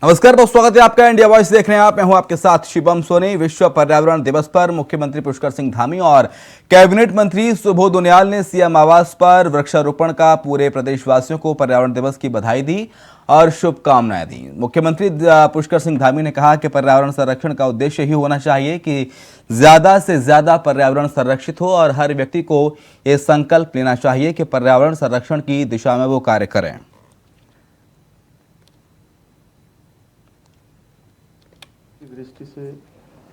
नमस्कार दोस्तों, स्वागत है आपका इंडिया वॉइस देख रहे हैं आप। मैं हूं आपके साथ शिवम सोनी। विश्व पर्यावरण दिवस पर मुख्यमंत्री पुष्कर सिंह धामी और कैबिनेट मंत्री सुबोध उनियाल ने सीएम आवास पर वृक्षारोपण का पूरे प्रदेशवासियों को पर्यावरण दिवस की बधाई दी और शुभकामनाएं दी। मुख्यमंत्री पुष्कर सिंह धामी ने कहा कि पर्यावरण संरक्षण का उद्देश्य ही होना चाहिए कि ज्यादा से ज्यादा पर्यावरण संरक्षित हो और हर व्यक्ति को यह संकल्प लेना चाहिए कि पर्यावरण संरक्षण की दिशा में वो कार्य करें। दृष्टि से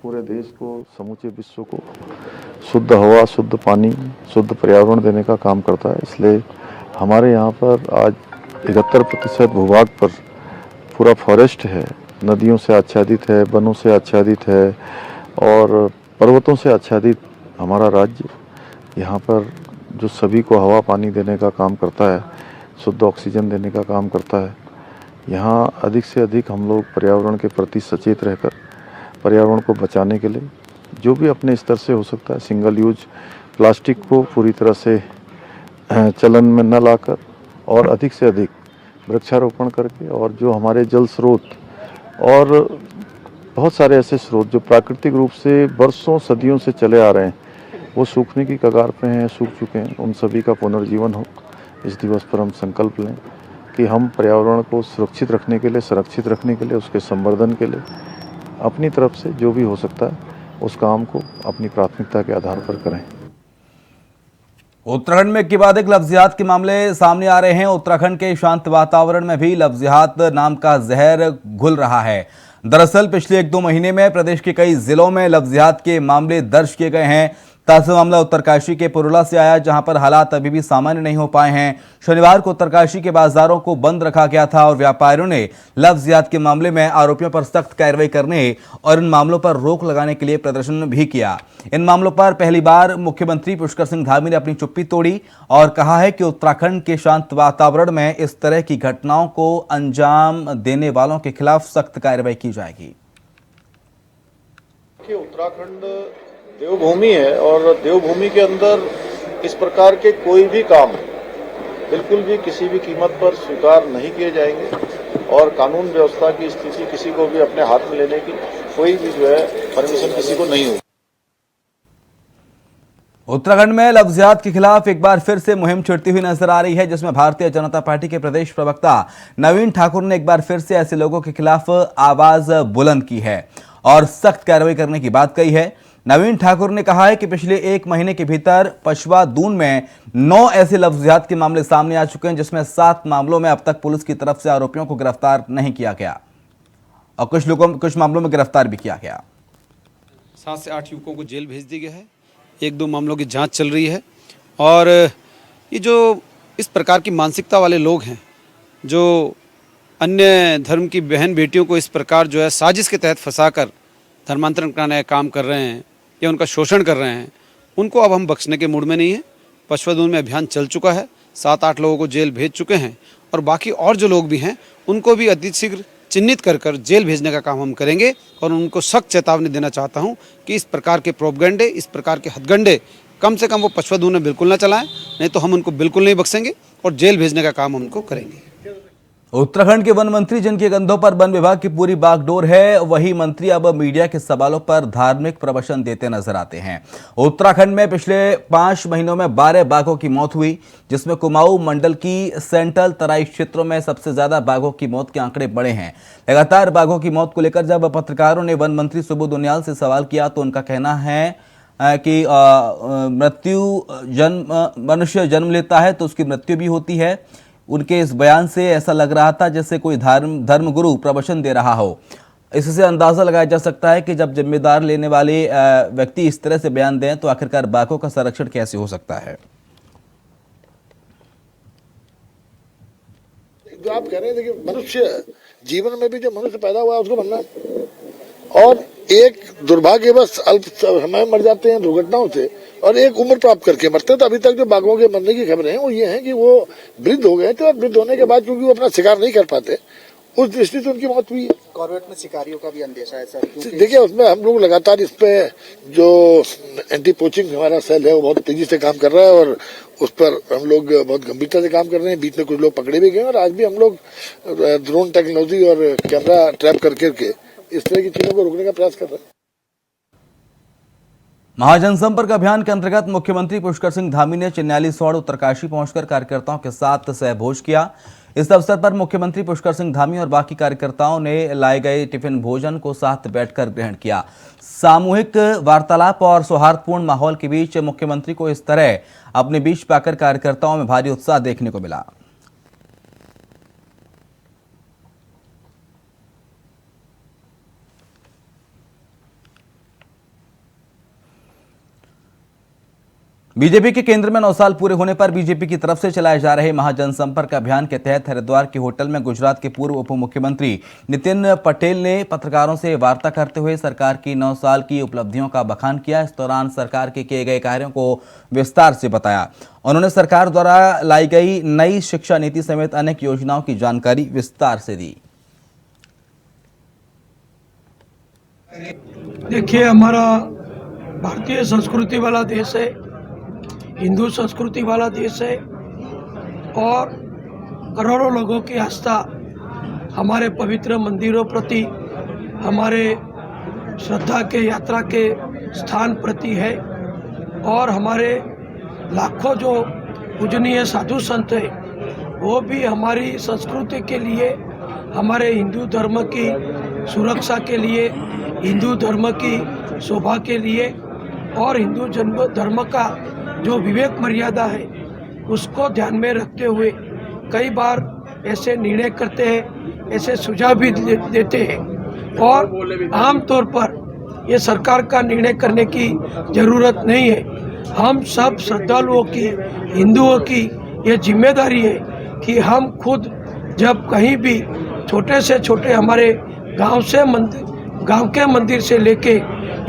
पूरे देश को, समूचे विश्व को शुद्ध हवा, शुद्ध पानी, शुद्ध पर्यावरण देने का काम करता है। इसलिए हमारे यहाँ पर आज 71% भूभाग पर पूरा फॉरेस्ट है, नदियों से आच्छादित है, वनों से आच्छादित है और पर्वतों से आच्छादित हमारा राज्य यहाँ पर जो सभी को हवा पानी देने का काम करता है, शुद्ध ऑक्सीजन देने का काम करता है। यहाँ अधिक से अधिक हम लोग पर्यावरण के प्रति सचेत रहकर पर्यावरण को बचाने के लिए जो भी अपने स्तर से हो सकता है, सिंगल यूज प्लास्टिक को पूरी तरह से चलन में न लाकर और अधिक से अधिक वृक्षारोपण करके, और जो हमारे जल स्रोत और बहुत सारे ऐसे स्रोत जो प्राकृतिक रूप से वर्षों सदियों से चले आ रहे हैं, वो सूखने की कगार पे हैं, सूख चुके हैं, उन सभी का पुनर्जीवन हो। इस दिवस पर हम संकल्प लें कि हम पर्यावरण को सुरक्षित रखने के लिए, संरक्षित रखने के लिए, उसके संवर्धन के लिए अपनी तरफ से जो भी हो सकता है उस काम को अपनी प्राथमिकता के आधार पर करें। उत्तराखंड में विवादित लफ्जियात के मामले सामने आ रहे हैं। उत्तराखंड के शांत वातावरण में भी लफ्जियात नाम का जहर घुल रहा है। दरअसल पिछले 1-2 महीने में प्रदेश के कई जिलों में लफ्जियात के मामले दर्ज किए गए हैं। ताजा मामला उत्तरकाशी के पुरुला से आया, जहां पर हालात अभी भी सामान्य नहीं हो पाए हैं। शनिवार को उत्तरकाशी के बाजारों को बंद रखा गया था और व्यापारियों ने लफ्जियात के मामले में आरोपियों पर सख्त कार्रवाई करने और इन मामलों पर रोक लगाने के लिए प्रदर्शन भी किया। इन मामलों पर पहली बार मुख्यमंत्री पुष्कर सिंह धामी ने अपनी चुप्पी तोड़ी और कहा है कि उत्तराखंड के शांत वातावरण में इस तरह की घटनाओं को अंजाम देने वालों के खिलाफ सख्त कार्रवाई की जाएगी। उत्तराखंड देवभूमि है और देवभूमि के अंदर इस प्रकार के कोई भी काम बिल्कुल भी किसी भी कीमत पर स्वीकार नहीं किए जाएंगे और कानून व्यवस्था की स्थिति किसी को भी अपने हाथ में लेने की कोई भी जो है परमिशन किसी को नहीं होगी। उत्तराखंड में लफ्जियात के खिलाफ एक बार फिर से मुहिम छिड़ती हुई नजर आ रही है, जिसमें भारतीय जनता पार्टी के प्रदेश प्रवक्ता नवीन ठाकुर ने एक बार फिर से ऐसे लोगों के खिलाफ आवाज बुलंद की है और सख्त कार्रवाई करने की बात कही है। नवीन ठाकुर ने कहा है कि पिछले 1 महीने के भीतर पशवा दून में 9 ऐसे लफ्जियात के मामले सामने आ चुके हैं, जिसमें 7 मामलों में अब तक पुलिस की तरफ से आरोपियों को गिरफ्तार नहीं किया गया और कुछ मामलों में गिरफ्तार भी किया गया। 7 से 8 युवकों को जेल भेज दिया गया है। 1-2 मामलों की जांच चल रही है और ये जो इस प्रकार की मानसिकता वाले लोग हैं, जो अन्य धर्म की बहन बेटियों को इस प्रकार जो है साजिश के तहत फंसाकर धर्मांतरण कराने का काम कर रहे हैं या उनका शोषण कर रहे हैं, उनको अब हम बख्शने के मूड में नहीं है। पशवादून में अभियान चल चुका है, 7-8 लोगों को जेल भेज चुके हैं और बाकी और जो लोग भी हैं उनको भी अति शीघ्र चिन्हित कर जेल भेजने का काम हम करेंगे। और उनको सख्त चेतावनी देना चाहता हूं कि इस प्रकार के प्रोपगेंडे, इस प्रकार के हथगंडे कम से कम वो पशवादून में बिल्कुल ना चलाएं, नहीं तो हम उनको बिल्कुल नहीं बख्शेंगे और जेल भेजने का काम हम उनको करेंगे। उत्तराखंड के वन मंत्री जिनके कंधों पर वन विभाग की पूरी बागडोर है, वही मंत्री अब मीडिया के सवालों पर धार्मिक प्रवचन देते नजर आते हैं। उत्तराखंड में पिछले 5 महीनों में 12 बाघों की मौत हुई, जिसमें कुमाऊं मंडल की सेंट्रल तराई क्षेत्रों में सबसे ज्यादा बाघों की मौत के आंकड़े बढ़े हैं। लगातार बाघों की मौत को लेकर जब पत्रकारों ने वन मंत्री सुबोध उनियाल से सवाल किया तो उनका कहना है कि मनुष्य जन्म लेता है तो उसकी मृत्यु भी होती है। उनके इस बयान से ऐसा लग रहा था जैसे कोई धर्मगुरु प्रवचन दे रहा हो। इससे अंदाजा लगाया जा सकता है कि जब जिम्मेदार लेने वाले व्यक्ति इस तरह से बयान दें तो आखिरकार बाघों का संरक्षण कैसे हो सकता है। जो आप कह रहे हैं, देखिए मनुष्य जीवन में भी जो मनुष्य पैदा हुआ है उसको मरना है और एक दुर्भाग्यवश अल्प समय मर जाते हैं दुर्घटनाओं से और एक उम्र प्राप्त करके मरते हैं। तो अभी तक जो बाघों के मरने की खबरें हैं वो ये हैं कि वो वृद्ध हो गए थे और वृद्ध होने के बाद क्योंकि वो अपना शिकार नहीं कर पाते उस दृष्टि से उनकी मौत हुई है। कॉर्बेट में शिकारियों का भी अंदेशा है सर, क्योंकि देखिए उसमें हम लोग लगातार इस पे जो एंटी पोचिंग हमारा सेल है वो बहुत तेजी से काम कर रहा है और उस पर हम लोग बहुत गंभीरता से काम कर रहे हैं। बीच में कुछ लोग पकड़े भी गए और आज भी हम लोग ड्रोन टेक्नोलॉजी और कैमरा ट्रैप करके इस तरह की चीजों को रोकने का प्रयास कर रहे हैं। महाजनसंपर्क अभियान के अंतर्गत मुख्यमंत्री पुष्कर सिंह धामी ने चिन्याली सौड़ उत्तरकाशी पहुंचकर कार्यकर्ताओं के साथ सहभोज किया। इस अवसर पर मुख्यमंत्री पुष्कर सिंह धामी और बाकी कार्यकर्ताओं ने लाए गए टिफिन भोजन को साथ बैठकर ग्रहण किया। सामूहिक वार्तालाप और सौहार्दपूर्ण माहौल के बीच मुख्यमंत्री को इस तरह अपने बीच पाकर कार्यकर्ताओं में भारी उत्साह देखने को मिला। बीजेपी के केंद्र में 9 साल पूरे होने पर बीजेपी की तरफ से चलाए जा रहे महाजनसंपर्क अभियान के तहत हरिद्वार के होटल में गुजरात के पूर्व उप मुख्यमंत्री नितिन पटेल ने पत्रकारों से वार्ता करते हुए सरकार की 9 साल की उपलब्धियों का बखान किया। इस दौरान सरकार के किए गए कार्यों को विस्तार से बताया। उन्होंने सरकार द्वारा लाई गई नई शिक्षा नीति समेत अनेक योजनाओं की जानकारी विस्तार से दी। देखिए, हमारा भारतीय संस्कृति वाला देश है, हिंदू संस्कृति वाला देश है और करोड़ों लोगों की आस्था हमारे पवित्र मंदिरों प्रति, हमारे श्रद्धा के यात्रा के स्थान प्रति है और हमारे लाखों जो पूजनीय साधु संत है वो भी हमारी संस्कृति के लिए, हमारे हिंदू धर्म की सुरक्षा के लिए, हिंदू धर्म की शोभा के लिए और हिंदू धर्म का जो विवेक मर्यादा है उसको ध्यान में रखते हुए कई बार ऐसे निर्णय करते हैं, ऐसे सुझाव भी देते हैं और आमतौर पर ये सरकार का निर्णय करने की ज़रूरत नहीं है। हम सब श्रद्धालुओं की, हिंदुओं की ये जिम्मेदारी है कि हम खुद जब कहीं भी छोटे से छोटे हमारे गांव के मंदिर से लेके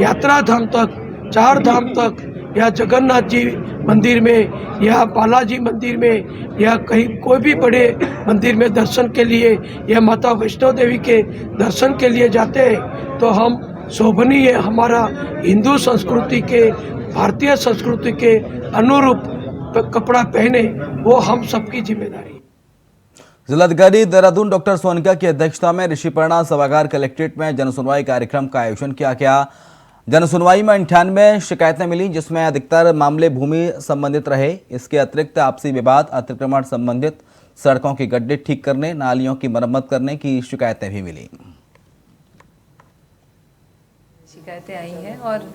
यात्रा धाम तक, 4 धाम तक या जगन्नाथ जी मंदिर में या बालाजी मंदिर में या कहीं कोई भी बड़े मंदिर में दर्शन के लिए या माता वैष्णो देवी के दर्शन के लिए जाते हैं तो हम शोभनीय हमारा हिंदू संस्कृति के, भारतीय संस्कृति के अनुरूप कपड़ा पहने, वो हम सबकी जिम्मेदारी है। जिलाधिकारी देहरादून डॉक्टर सोनिका की अध्यक्षता में ऋषिपर्णा सभागार कलेक्ट्रेट में जनसुनवाई कार्यक्रम का आयोजन किया गया। जनसुनवाई में 98 शिकायतें मिली, जिसमें अधिकतर मामले भूमि संबंधित रहे। इसके अतिरिक्त आपसी विवाद, अतिक्रमण संबंधित, सड़कों के गड्ढे ठीक करने, नालियों की मरम्मत करने की शिकायतें भी मिली। शिकायतें आई हैं और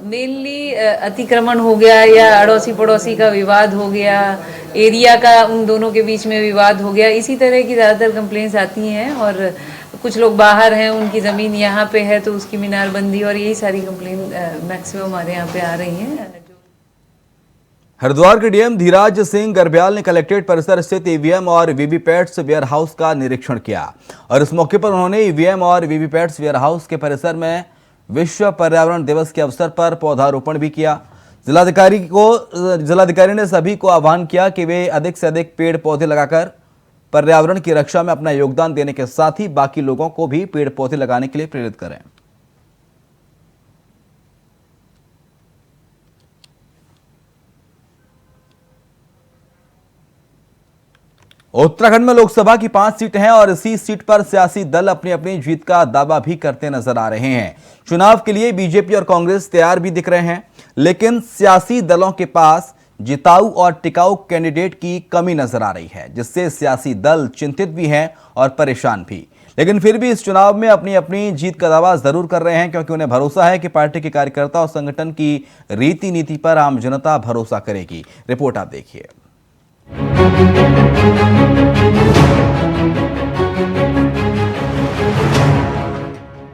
मेनली अतिक्रमण हो गया या अड़ोसी पड़ोसी का विवाद हो गया, एरिया का उन दोनों के बीच में विवाद हो गया, इसी तरह की ज़्यादातर कंप्लेंट्स आती हैं। और कुछ लोग बाहर हैं, उनकी ज़मीन यहाँ पे है तो उसकी मीनारबंदी और यही सारी कंप्लेंट मैक्सिमम हमारे यहाँ पे आ रही हैं। हरिद्वार के डीएम धीराज सिंह गर्ब्याल ने कलेक्ट्रेट परिसर स्थित ईवीएम और वीवीपैट्स वेयरहाउस का निरीक्षण किया और इस मौके पर उन्होंने ईवीएम और वीवीपैट्स वेयरहाउस के परिसर में विश्व पर्यावरण दिवस के अवसर पर पौधारोपण भी किया। जिलाधिकारी ने सभी को आह्वान किया कि वे अधिक से अधिक पेड़ पौधे लगाकर पर्यावरण की रक्षा में अपना योगदान देने के साथ ही बाकी लोगों को भी पेड़ पौधे लगाने के लिए प्रेरित करें। उत्तराखंड में लोकसभा की 5 सीटें हैं और इसी सीट पर सियासी दल अपनी अपनी जीत का दावा भी करते नजर आ रहे हैं। चुनाव के लिए बीजेपी और कांग्रेस तैयार भी दिख रहे हैं, लेकिन सियासी दलों के पास जिताऊ और टिकाऊ कैंडिडेट की कमी नजर आ रही है, जिससे सियासी दल चिंतित भी हैं और परेशान भी। लेकिन फिर भी इस चुनाव में अपनी अपनी जीत का दावा जरूर कर रहे हैं, क्योंकि उन्हें भरोसा है कि पार्टी के कार्यकर्ता और संगठन की रीति नीति पर आम जनता भरोसा करेगी। रिपोर्ट आप देखिए।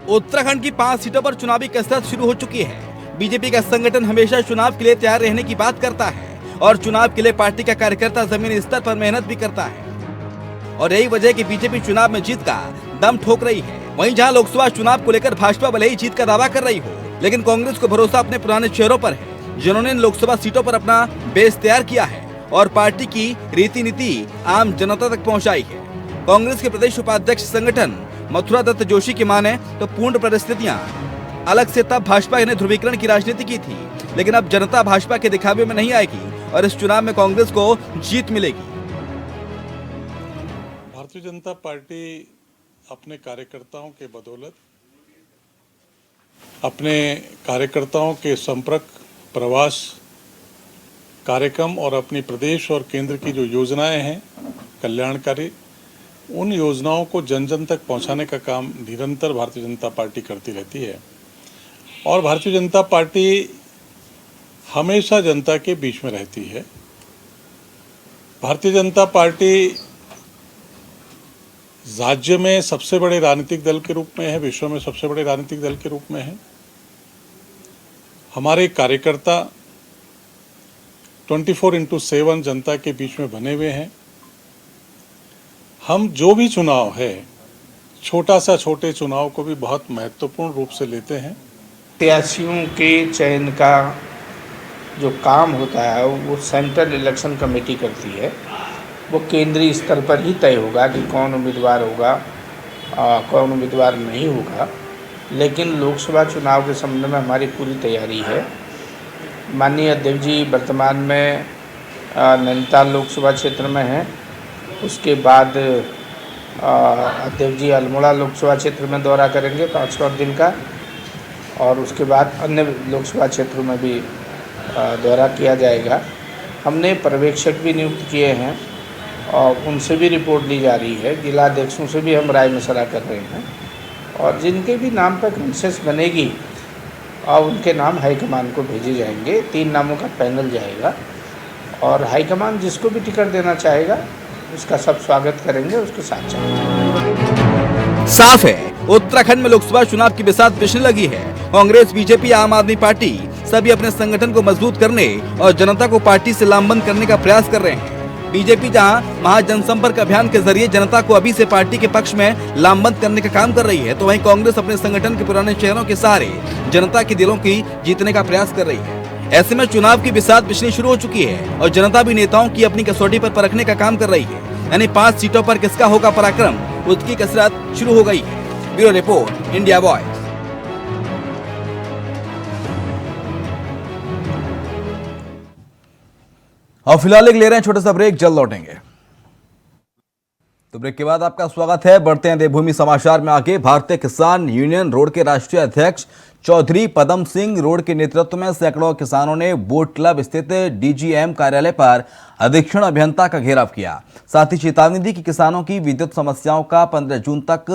उत्तराखंड की 5 सीटों पर चुनावी कसरत शुरू हो चुकी है। बीजेपी का संगठन हमेशा चुनाव के लिए तैयार रहने की बात करता है और चुनाव के लिए पार्टी का कार्यकर्ता जमीनी स्तर पर मेहनत भी करता है और यही वजह है कि बीजेपी चुनाव में जीत का दम ठोक रही है। वहीं जहां लोकसभा चुनाव को लेकर भाजपा भले ही जीत का दावा कर रही हो, लेकिन कांग्रेस को भरोसा अपने पुराने चेहरों पर है, जिन्होंने इन लोकसभा सीटों पर अपना बेस तैयार किया है और पार्टी की रीति नीति आम जनता तक पहुँचाई है। कांग्रेस के प्रदेश उपाध्यक्ष संगठन मथुरा दत्त जोशी की माने तो पूर्ण परिस्थितियां अलग से तब भाजपा ने ध्रुवीकरण की राजनीति की थी, लेकिन अब जनता भाजपा के दिखावे में नहीं आएगी और इस चुनाव में कांग्रेस को जीत मिलेगी। भारतीय जनता पार्टी अपने कार्यकर्ताओं के बदौलत, अपने कार्यकर्ताओं के संपर्क, प्रवास, कार्यक्रम और अपनी प्रदेश और केंद्र की जो योजनाएं हैं कल्याणकारी, उन योजनाओं को जन जन तक पहुंचाने का काम निरंतर भारतीय जनता पार्टी करती रहती है। और भारतीय जनता पार्टी हमेशा जनता के बीच में रहती है। भारतीय जनता पार्टी राज्य में सबसे बड़े राजनीतिक दल के रूप में है, विश्व में सबसे बड़े राजनीतिक दल के रूप में है। हमारे कार्यकर्ता 24/7 जनता के बीच में बने हुए हैं। हम जो भी चुनाव है, छोटा सा छोटे चुनाव को भी बहुत महत्वपूर्ण रूप से लेते हैं। प्रत्याशियों के चयन का जो काम होता है वो सेंट्रल इलेक्शन कमेटी करती है। वो केंद्रीय स्तर पर ही तय होगा कि कौन उम्मीदवार होगा, कौन उम्मीदवार नहीं होगा। लेकिन लोकसभा चुनाव के संबंध में हमारी पूरी तैयारी है। माननीय अध्यक्ष जी वर्तमान में नैनीताल लोकसभा क्षेत्र में हैं। उसके बाद अध्यक्ष जी अल्मोड़ा लोकसभा क्षेत्र में दौरा करेंगे 5 दिन का, और उसके बाद अन्य लोकसभा क्षेत्रों में भी दौरा किया जाएगा। हमने पर्यवेक्षक भी नियुक्त किए हैं और उनसे भी रिपोर्ट ली जा रही है। जिला अध्यक्षों से भी हम राय मशवरा कर रहे हैं, और जिनके भी नाम पर कंसेंसस बनेगी और उनके नाम हाईकमान को भेजे जाएंगे। 3 नामों का पैनल जाएगा और हाईकमान जिसको भी टिकट देना चाहेगा उसका सब स्वागत करेंगे, उसके साथ चलेंगे। साफ है, उत्तराखंड में लोकसभा चुनाव की बिसात पिछने लगी है। कांग्रेस, बीजेपी, आम आदमी पार्टी सभी अपने संगठन को मजबूत करने और जनता को पार्टी से लामबंद करने का प्रयास कर रहे हैं। बीजेपी जहां महाजनसंपर्क अभियान के जरिए जनता को अभी से पार्टी के पक्ष में लामबंद करने का काम कर रही है, तो वहीं कांग्रेस अपने संगठन के पुराने चेहरों के सहारे जनता के दिलों की जीतने का प्रयास कर रही है। ऐसे में चुनाव की बिसात पिछनी शुरू हो चुकी है और जनता भी नेताओं की अपनी कसौटी पर परखने का काम कर रही है। यानी 5 सीटों पर किसका होगा पराक्रम, उसकी कसरत शुरू हो गई है। Bureau report, India voice. और फिलहाल एक ले रहे हैं छोटा सा ब्रेक, जल्द लौटेंगे। तो ब्रेक के बाद आपका स्वागत है। बढ़ते हैं देवभूमि समाचार में आगे। भारतीय किसान यूनियन रोड के राष्ट्रीय अध्यक्ष चौधरी पदम सिंह रोड के नेतृत्व में सैकड़ों किसानों ने बोट क्लब स्थित डीजीएम कार्यालय पर अधीक्षण अभियंता का घेराव किया। साथ ही चेतावनी दी कि किसानों की विद्युत समस्याओं का 15 जून तक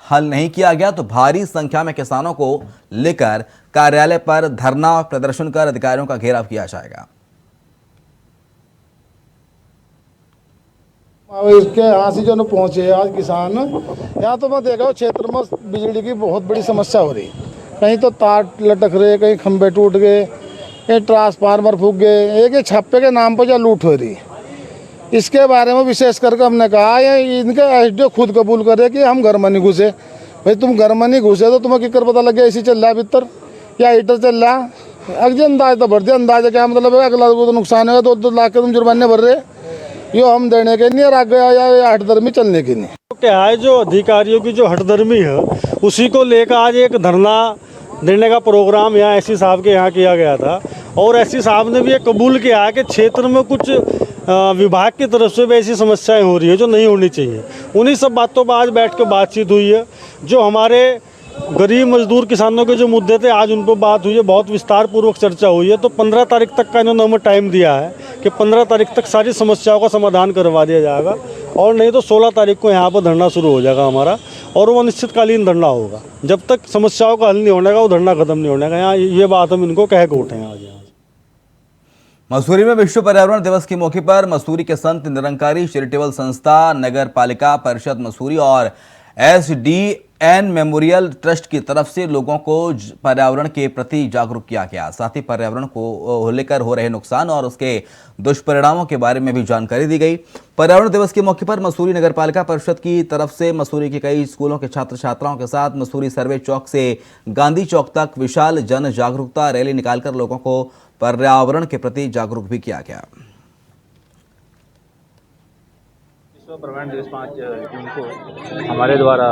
हल नहीं किया गया तो भारी संख्या में किसानों को लेकर कार्यालय पर धरना प्रदर्शन कर अधिकारियों का घेराव किया जाएगा। इसके यहाँ से जो न पहुँचे आज किसान, यहाँ तो मैं देखा क्षेत्र में बिजली की बहुत बड़ी समस्या हो रही है। कहीं तो तार लटक रहे, कहीं खंभे टूट गए, कहीं ट्रांसफार्मर फूक गए। एक छापे के नाम पर जो लूट हो रही, इसके बारे में विशेष करके हमने कहा ये इनके एसडीओ खुद कबूल करे कि हम घर में नहीं घुसे। भाई तुम घर में नहीं घुसे तो तुम्हें किकर पता लग गया इसी चल रहा है भीतर या हीटर चल रहा। अगर अंदाज तो भर दिया, अंदाजा क्या मतलब है, अगला को तो नुकसान है, 2-2 लाख के तुम जुर्माने भर रहे, यो हम देने के नहीं रख गया या हठधर्मी चलने की नहीं। क्या है जो अधिकारियों की जो हठधर्मी है उसी को लेकर आज एक धरना देने का प्रोग्राम यहाँ एससी साहब के यहाँ किया गया था। और एससी साहब ने भी ये कबूल किया है कि क्षेत्र में कुछ विभाग की तरफ से भी ऐसी समस्याएं हो रही है जो नहीं होनी चाहिए। उन्हीं सब बातों पर आज बैठ के बातचीत हुई है। जो हमारे गरीब मजदूर किसानों के जो मुद्दे थे आज उन पर बात हुई है, बहुत विस्तार पूर्वक चर्चा हुई है। तो 15 तारीख तक का इन्होंने हमें टाइम दिया है कि 15 तारीख तक सारी समस्याओं का समाधान करवा दिया जाएगा, और नहीं तो 16 तारीख को यहाँ पर धरना शुरू हो जाएगा हमारा, और वो अनिश्चितकालीन धरना होगा। जब तक समस्याओं का हल नहीं होने का वो धरना खत्म नहीं होने का। यहाँ ये बात हम इनको कह के उठे आज। मसूरी में विश्व पर्यावरण दिवस के मौके पर मसूरी के संत निरंकारी चैरिटेबल संस्था, नगर पालिका परिषद मसूरी और SDN मेमोरियल ट्रस्ट की तरफ से लोगों को पर्यावरण के प्रति जागरूक किया गया। साथ ही पर्यावरण को लेकर हो रहे नुकसान और उसके दुष्परिणामों के बारे में भी जानकारी दी गई। पर्यावरण दिवस के मौके पर मसूरी नगर पालिका परिषद की तरफ से मसूरी के कई स्कूलों के छात्र छात्राओं के साथ मसूरी सर्वे चौक से गांधी चौक तक विशाल जन जागरूकता रैली निकालकर लोगों को पर्यावरण के प्रति जागरूक भी किया गया। विश्व पर्यावरण दिवस 5 जून को हमारे द्वारा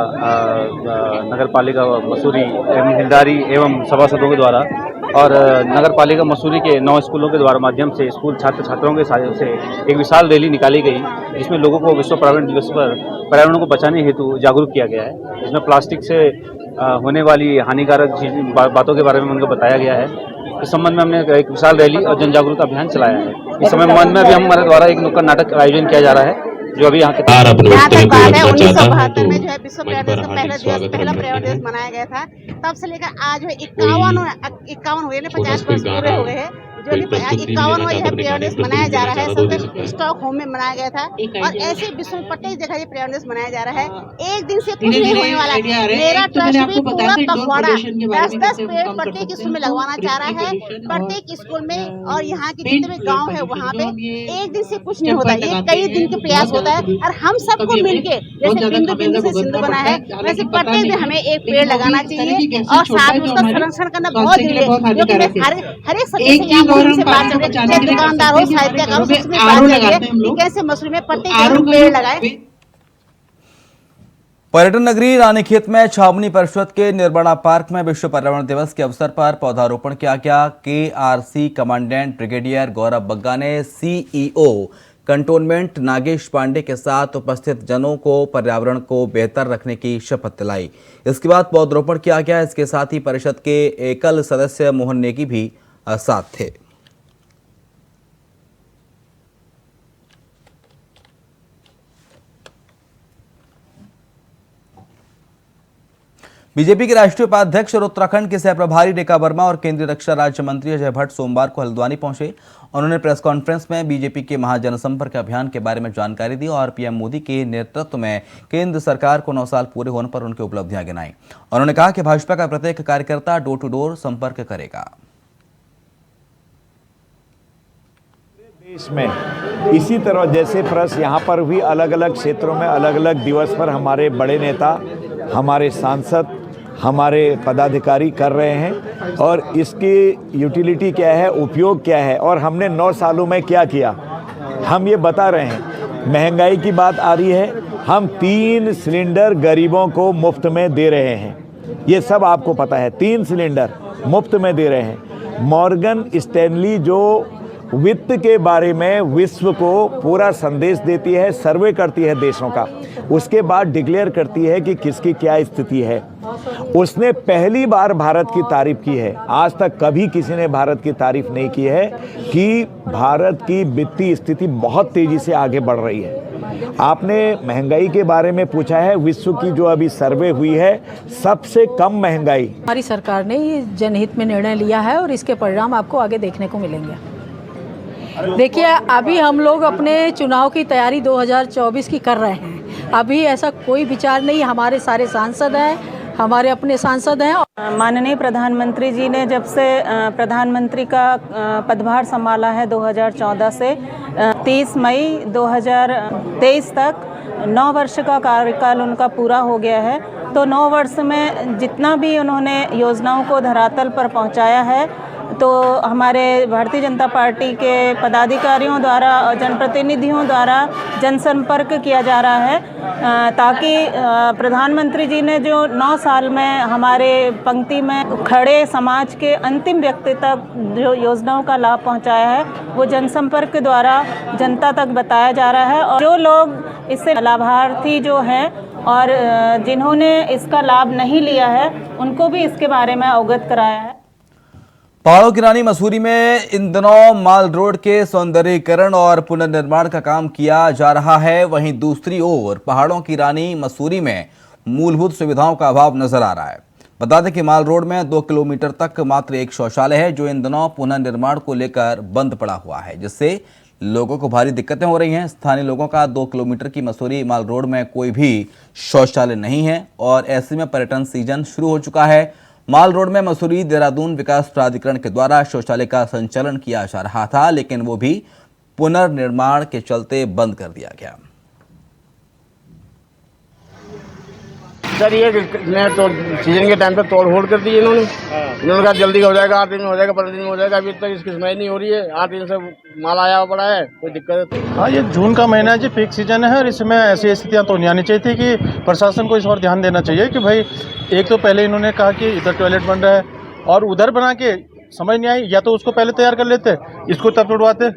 नगर पालिका मसूरी एवं हिलदारी एवं सभासदों के द्वारा और नगर पालिका मसूरी के 9 स्कूलों के द्वारा माध्यम से स्कूल छात्र छात्राओं के सहयोग से एक विशाल रैली निकाली गई, जिसमें लोगों को विश्व पर्यावरण दिवस पर पर्यावरण को बचाने हेतु जागरूक किया गया है। इसमें प्लास्टिक से होने वाली हानिकारक बातों के बारे में उनको बताया गया है। इस संबंध में हमने एक विशाल रैली और जन जागरूकता अभियान चलाया है। इस समय मन में भी हमारे द्वारा एक नुक्कड़ नाटक का आयोजन किया जा रहा है, जो अभी यहाँ के 1972 में जो है विश्व पर्यावरण दिवस का पहला पर्यावरण दिवस मनाया गया था। तब से लेकर आज 51 हुए 50 वर्ष पूरे हो गए हैं। जो 51वां यह पर्यावरण दिवस मनाया जा रहा है, सब स्टॉकहोम में मनाया गया था और ऐसे विश्व में प्रत्येक जगह ये पर्यावरण दिवस मनाया जा रहा है। एक दिन से कुछ नहीं होने वाला है। मेरा ट्रस्ट भी पूरा पखवाड़ा 10-10 पेड़ प्रत्येक स्कूल में लगवाना चाह रहा है, प्रत्येक स्कूल में, और यहाँ के जितने भी गाँव है वहाँ पे एक दिन से कुछ नहीं होता, ये कई दिन के प्रयास होता है। और हम सबको मिलके जैसे बिंदु बिंदु से सिंधु बना है, वैसे प्रत्येक दिन हमें एक पेड़ लगाना चाहिए और साथ में उसका संरक्षण करना बहुत जरूरी है। क्योंकि हर एक सदस्य से बात चल रही है, दुकानदार हो, साहित्यकार हो, उसमें बात चल रही है कि कैसे मसूरी में प्रत्येक पेड़ लगाए। पर्यटन नगरी रानीखेत में छावनी परिषद के निर्माणा पार्क में विश्व पर्यावरण दिवस के अवसर पर पौधारोपण किया गया। KRC कमांडेंट ब्रिगेडियर गौरव बग्गा ने CEO कंटोनमेंट नागेश पांडे के साथ उपस्थित जनों को पर्यावरण को बेहतर रखने की शपथ दिलाई। इसके बाद पौधरोपण किया गया। इसके साथ ही परिषद के एकल सदस्य मोहन नेगी भी साथ थे। बीजेपी के राष्ट्रीय उपाध्यक्ष और उत्तराखंड के सह प्रभारी रेखा वर्मा और केंद्रीय रक्षा राज्य मंत्री अजय भट्ट सोमवार को हल्द्वानी पहुंचे। उन्होंने प्रेस कॉन्फ्रेंस में बीजेपी के महाजनसंपर्क अभियान के बारे में जानकारी दी और पीएम मोदी के नेतृत्व में केंद्र सरकार को 9 साल पूरे होने पर उनकी उपलब्धियां गिनाई। उन्होंने कहा कि भाजपा का प्रत्येक कार्यकर्ता डोर टू डोर संपर्क करेगा। देश में इसी तरह जैसे प्रेस यहाँ पर भी अलग अलग क्षेत्रों में अलग अलग दिवस पर हमारे बड़े नेता, हमारे सांसद, हमारे पदाधिकारी कर रहे हैं और इसकी यूटिलिटी क्या है, उपयोग क्या है और हमने 9 सालों में क्या किया, हम ये बता रहे हैं। महंगाई की बात आ रही है, हम 3 सिलेंडर गरीबों को मुफ्त में दे रहे हैं, ये सब आपको पता है। 3 सिलेंडर मुफ्त में दे रहे हैं। मॉर्गन स्टैनली जो वित्त के बारे में विश्व को पूरा संदेश देती है, सर्वे करती है देशों का, उसके बाद डिक्लेयर करती है कि किसकी क्या स्थिति है, उसने पहली बार भारत की तारीफ की है। आज तक कभी किसी ने भारत की तारीफ नहीं की है कि भारत की वित्तीय स्थिति बहुत तेजी से आगे बढ़ रही है। आपने महंगाई के बारे में पूछा है, विश्व की जो अभी सर्वे हुई है सबसे कम महंगाई। हमारी सरकार ने ये जनहित में निर्णय लिया है और इसके परिणाम आपको आगे देखने को मिलेंगे। देखिए, अभी हम लोग अपने चुनाव की तैयारी 2024 की कर रहे हैं। अभी ऐसा कोई विचार नहीं, हमारे सारे सांसद हैं, हमारे अपने सांसद हैं। माननीय प्रधानमंत्री जी ने जब से प्रधानमंत्री का पदभार संभाला है 2014 से 30 मई 2023 तक 9 वर्ष का कार्यकाल उनका पूरा हो गया है। तो 9 वर्ष में जितना भी उन्होंने योजनाओं को धरातल पर पहुंचाया है, तो हमारे भारतीय जनता पार्टी के पदाधिकारियों द्वारा और जनप्रतिनिधियों द्वारा जनसंपर्क किया जा रहा है, ताकि प्रधानमंत्री जी ने जो 9 साल में हमारे पंक्ति में खड़े समाज के अंतिम व्यक्ति तक जो योजनाओं का लाभ पहुंचाया है, वो जनसंपर्क के द्वारा जनता तक बताया जा रहा है। और जो लोग इससे लाभार्थी जो हैं और जिन्होंने इसका लाभ नहीं लिया है, उनको भी इसके बारे में अवगत कराया है। पहाड़ों की रानी मसूरी में इन दिनों माल रोड के सौंदर्यीकरण और पुनर्निर्माण का काम किया जा रहा है। वहीं दूसरी ओर पहाड़ों की रानी मसूरी में मूलभूत सुविधाओं का अभाव नजर आ रहा है। बता दें कि माल रोड में 2 किलोमीटर तक मात्र एक शौचालय है, जो इन दिनों पुनर्निर्माण को लेकर बंद पड़ा हुआ है, जिससे लोगों को भारी दिक्कतें हो रही हैं। स्थानीय लोगों का 2 किलोमीटर की मसूरी माल रोड में कोई भी शौचालय नहीं है और ऐसे में पर्यटन सीजन शुरू हो चुका है। माल रोड में मसूरी देहरादून विकास प्राधिकरण के द्वारा शौचालय का संचालन किया जा रहा था, लेकिन वो भी पुनर्निर्माण के चलते बंद कर दिया गया। सर ये तो सीजन के टाइम पे तोड़ फोड़ कर दी इन्होंने कहा जल्दी हो जाएगा, 8 दिन में हो जाएगा, 15 दिन में हो जाएगा। अभी तक इसकी सुनवाई नहीं हो रही है। 8 दिन से माल आया पड़ा है, कोई दिक्कत है। हाँ, ये जून का महीना है जी, पीक सीजन है और इसमें ऐसी स्थितियाँ तो नहीं आनी चाहिए थी कि प्रशासन को इस और ध्यान देना चाहिए कि भाई एक तो पहले इन्होंने कहा कि इधर टॉयलेट बन रहा है और उधर बना के समझ नहीं आई, या तो उसको पहले तैयार कर लेते, इसको तब तोड़वाते।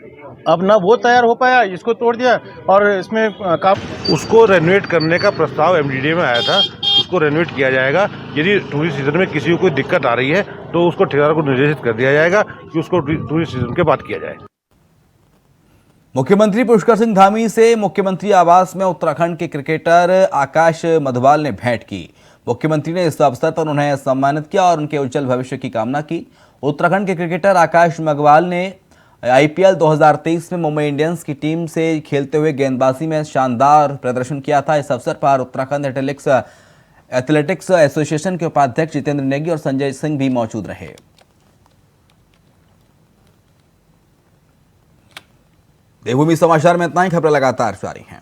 अब ना वो तैयार हो पाया, इसको तोड़ दिया और इसमें काम। उसको रेनोवेट करने का प्रस्ताव एमडीडीए में आया था, उसको रेनोवेट किया जाएगा। यदि टूरिस्ट सीजन में किसी को कोई दिक्कत आ रही है तो उसको ठेकेदार को निर्देशित कर दिया जाएगा कि उसको टूरिस्ट सीजन के बाद किया जाए। मुख्यमंत्री पुष्कर सिंह धामी से मुख्यमंत्री आवास में उत्तराखंड के क्रिकेटर आकाश मधवाल ने भेंट की। मुख्यमंत्री ने इस अवसर पर उन्हें सम्मानित किया और उनके उज्जवल भविष्य की कामना की। उत्तराखंड के क्रिकेटर आकाश मघवाल ने आईपीएल 2023 में मुंबई इंडियंस की टीम से खेलते हुए गेंदबाजी में शानदार प्रदर्शन किया था। इस अवसर पर उत्तराखंड एथलेटिक्स एसोसिएशन के उपाध्यक्ष जितेंद्र नेगी और संजय सिंह भी मौजूद रहे। देवभूमि समाचार में इतना ही। खबरें लगातार जारी हैं।